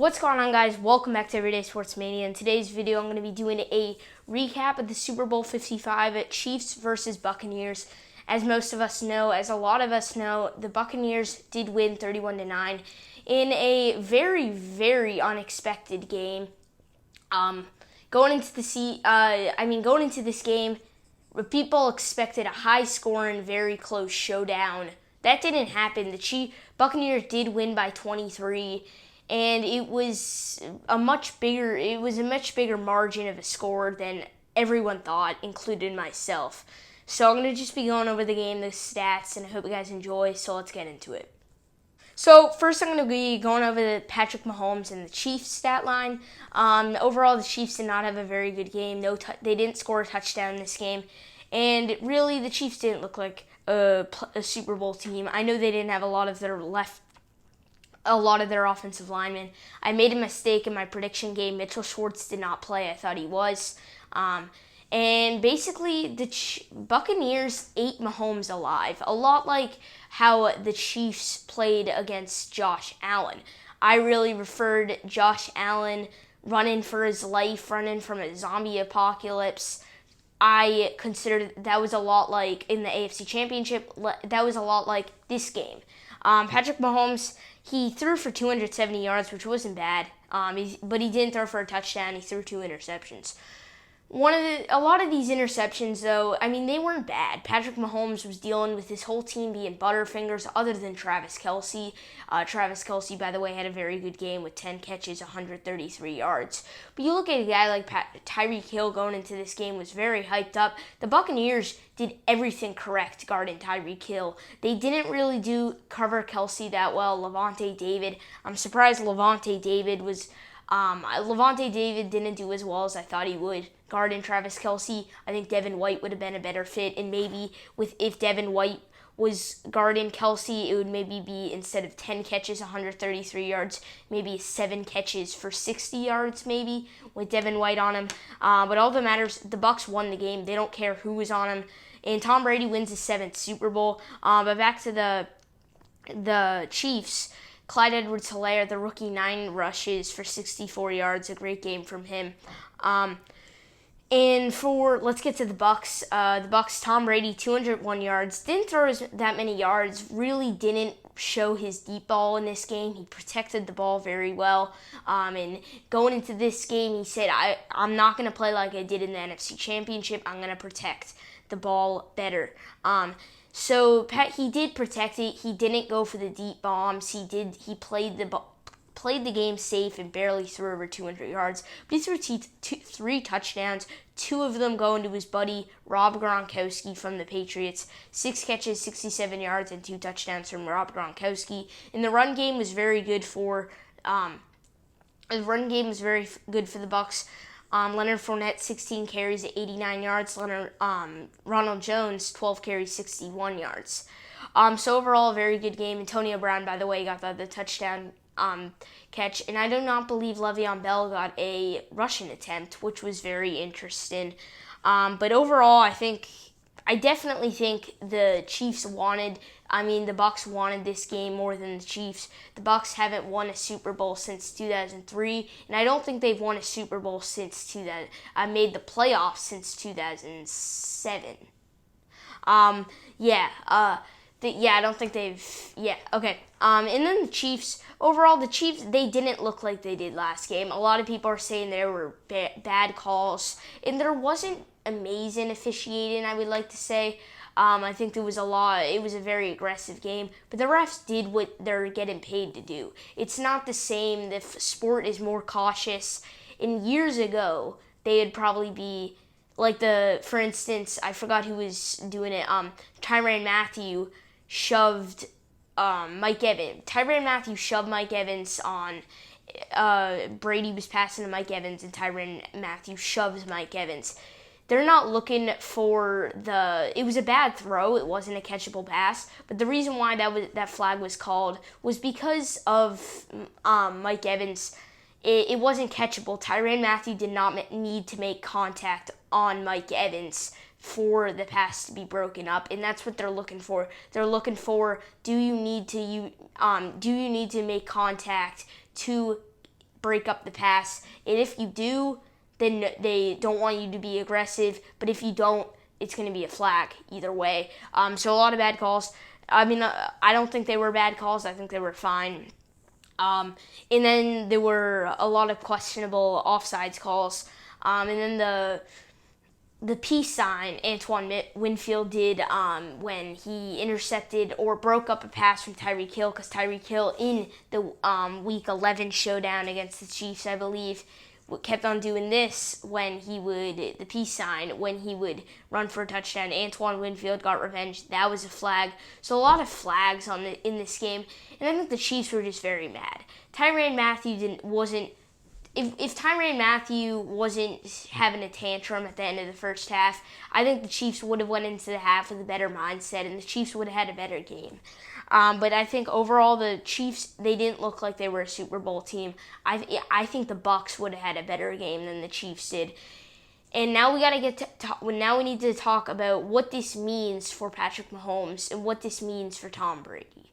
What's going on, guys? Welcome back to Everyday Sports Mania. In today's video, I'm going to be doing a recap of the Super Bowl 55 at Chiefs versus Buccaneers. As most of us know, as a lot of us know, the Buccaneers did win 31-9 in a very, very unexpected game. Going into this game, people expected a high-scoring, very close showdown. That didn't happen. The Buccaneers did win by 23. And it was a much bigger margin of a score than everyone thought, including myself. So I'm going to just be going over the game, the stats, and I hope you guys enjoy, so let's get into it. So first I'm going to be going over the Patrick Mahomes and the Chiefs stat line. Overall, the Chiefs did not have a very good game. They didn't score a touchdown in this game. And really, the Chiefs didn't look like a Super Bowl team. I know they didn't have a lot of their offensive linemen. I made a mistake in my prediction game. Mitchell Schwartz did not play. I thought he was. And basically, the Buccaneers ate Mahomes alive. A lot like how the Chiefs played against Josh Allen. I really preferred Josh Allen running for his life, running from a zombie apocalypse. I considered that was a lot like in the AFC Championship. That was a lot like this game. Patrick Mahomes, he threw for 270 yards, which wasn't bad, but he didn't throw for a touchdown. He threw 2 interceptions. A lot of these interceptions, though, they weren't bad. Patrick Mahomes was dealing with his whole team being butterfingers other than Travis Kelce. Travis Kelce, by the way, had a very good game with 10 catches, 133 yards. But you look at a guy like Tyreek Hill going into this game was very hyped up. The Buccaneers did everything correct guarding Tyreek Hill. They didn't really cover Kelce that well. Levante David, I'm surprised Levante David didn't do as well as I thought he would. Guarding Travis Kelce, I think Devin White would have been a better fit, and maybe if Devin White was guarding Kelce, it would maybe be, instead of 10 catches, 133 yards, maybe 7 catches for 60 yards, maybe, with Devin White on him. But all that matters, the Bucs won the game. They don't care who was on him. And Tom Brady wins his 7th Super Bowl. But back to the Chiefs. Clyde Edwards-Helaire, the rookie, 9 rushes for 64 yards. A great game from him. Let's get to the Bucs. The Bucs, Tom Brady, 201 yards. Didn't throw that many yards. Really didn't show his deep ball in this game. He protected the ball very well. And going into this game, he said, I'm not going to play like I did in the NFC Championship. I'm going to protect the ball better. So he did protect it. He didn't go for the deep bombs. He played the game safe and barely threw over 200 yards. But he threw 3 touchdowns. 2 of them going to his buddy Rob Gronkowski from the Patriots. 6 catches, 67 yards, and 2 touchdowns from Rob Gronkowski. And the run game was very good for the Bucs. Leonard Fournette, 16 carries at 89 yards. Ronald Jones, 12 carries, 61 yards. So overall, a very good game. Antonio Brown, by the way, got the touchdown catch. And I do not believe Le'Veon Bell got a rushing attempt, which was very interesting. But overall, I definitely think the Bucs wanted this game more than the Chiefs. The Bucs haven't won a Super Bowl since 2003, and I don't think they've won a Super Bowl since made the playoffs since 2007. I don't think okay. And then the Chiefs, overall, they didn't look like they did last game. A lot of people are saying there were bad calls, and there wasn't amazing officiating, I would like to say. I think it was a very aggressive game, but the refs did what they're getting paid to do. It's not the same. The sport is more cautious. And years ago, they'd probably be for instance, I forgot who was doing it. Tyrann Mathieu shoved Mike Evans. Tyrann Mathieu shoved Mike Evans on. Brady was passing to Mike Evans, and Tyrann Mathieu shoves Mike Evans. They're not looking for it was a bad throw. It wasn't a catchable pass. But the reason why that flag was called was because of Mike Evans. It wasn't catchable. Tyrann Mathieu did not need to make contact on Mike Evans for the pass to be broken up, and that's what they're looking for. They're looking for, do you need to make contact to break up the pass. And if you do, then they don't want you to be aggressive. But if you don't, it's going to be a flag either way. So a lot of bad calls. I mean, I don't think they were bad calls. I think they were fine. And then there were a lot of questionable offsides calls. And then the peace sign Antoine Winfield did when he intercepted or broke up a pass from Tyreek Hill, because Tyreek Hill in the Week 11 showdown against the Chiefs, I believe, kept on doing this when he would, the peace sign, when he would run for a touchdown. Antoine Winfield got revenge. That was a flag. So a lot of flags in this game. And I think the Chiefs were just very mad. Tyrann Mathieu wasn't, if Tyrann Mathieu wasn't having a tantrum at the end of the first half, I think the Chiefs would have went into the half with a better mindset, and the Chiefs would have had a better game. But I think overall the Chiefs, they didn't look like they were a Super Bowl team. I think the Bucs would have had a better game than the Chiefs did. And now we got to now we need to talk about what this means for Patrick Mahomes and what this means for Tom Brady.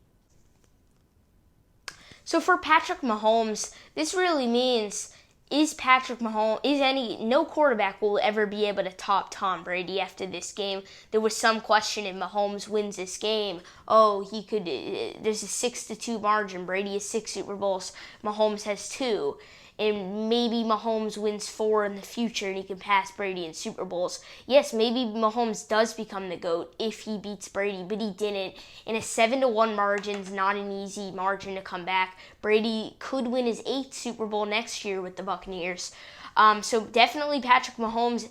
So for Patrick Mahomes, this really means no quarterback will ever be able to top Tom Brady after this game. There was some question if Mahomes wins this game. Oh, he could. There's a 6-2 margin. Brady has 6 Super Bowls. Mahomes has 2. And maybe Mahomes wins 4 in the future and he can pass Brady in Super Bowls. Yes, maybe Mahomes does become the GOAT if he beats Brady, but he didn't. And a 7-1 margin is not an easy margin to come back. Brady could win his 8th Super Bowl next year with the Buccaneers. So definitely Patrick Mahomes.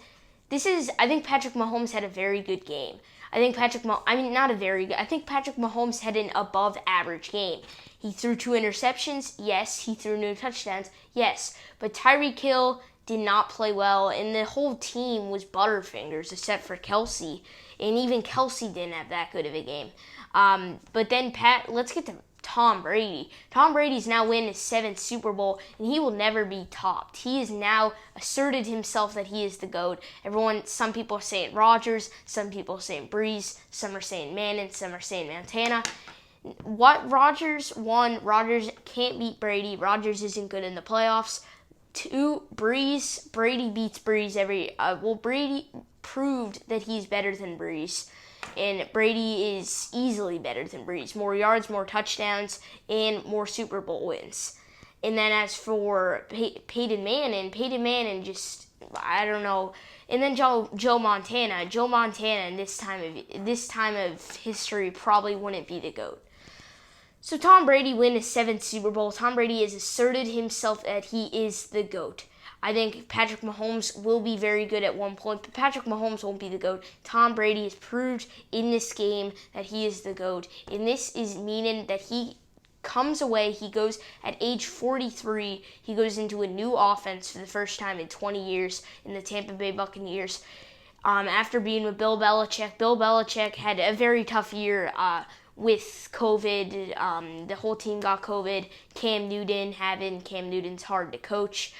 I think Patrick Mahomes had a very good game. I think Patrick Mahomes had an above average game. He threw 2 interceptions, yes. He threw no touchdowns, yes. But Tyreek Hill did not play well, and the whole team was butterfingers except for Kelsey. And even Kelsey didn't have that good of a game. But then, let's get to Tom Brady. Tom Brady's now win his 7th Super Bowl, and he will never be topped. He has now asserted himself that he is the GOAT. Some people are saying Rodgers, some people are saying Breeze, some are saying Manning, some are saying Montana. What Rodgers can't beat Brady. Rodgers isn't good in the playoffs. 2, Brady beats Breeze Brady proved that he's better than Breeze. And Brady is easily better than Breeze. More yards, more touchdowns, and more Super Bowl wins. And then as for Peyton Manning just, I don't know. And then Joe Montana in this time of history probably wouldn't be the GOAT. So Tom Brady win his 7th Super Bowl. Tom Brady has asserted himself that he is the GOAT. I think Patrick Mahomes will be very good at one point, but Patrick Mahomes won't be the GOAT. Tom Brady has proved in this game that he is the GOAT. And this is meaning that he comes away, he goes at age 43, he goes into a new offense for the first time in 20 years in the Tampa Bay Buccaneers. After being with Bill Belichick. Bill Belichick had a very tough year with COVID. The whole team got COVID. Cam Newton's hard to coach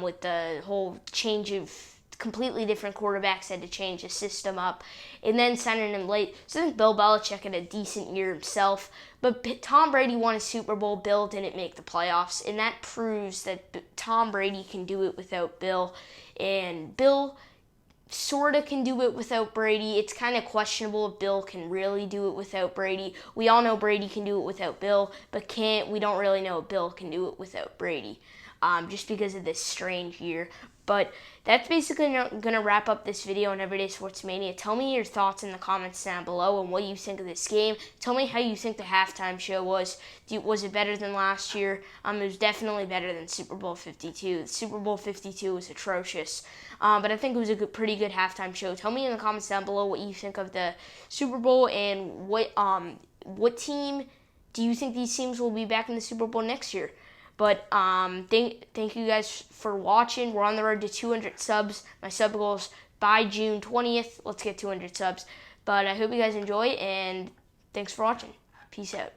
with the whole change of completely different quarterbacks, had to change the system up, and then signing him late. So I think Bill Belichick had a decent year himself, but Tom Brady won a Super Bowl. Bill didn't make the playoffs, and that proves that Tom Brady can do it without Bill, and Bill sort of can do it without Brady. It's kind of questionable if Bill can really do it without Brady. We all know Brady can do it without Bill, but we don't really know if Bill can do it without Brady, just because of this strange year. But that's basically going to wrap up this video on Everyday Sports Mania. Tell me your thoughts in the comments down below and what you think of this game. Tell me how you think the halftime show was. Was it better than last year? It was definitely better than Super Bowl 52. Super Bowl 52 was atrocious. But I think it was a pretty good halftime show. Tell me in the comments down below what you think of the Super Bowl and what team do you think these teams will be back in the Super Bowl next year. But thank you guys for watching. We're on the road to 200 subs. My sub goal is by June 20th. Let's get 200 subs. But I hope you guys enjoy, and thanks for watching. Peace out.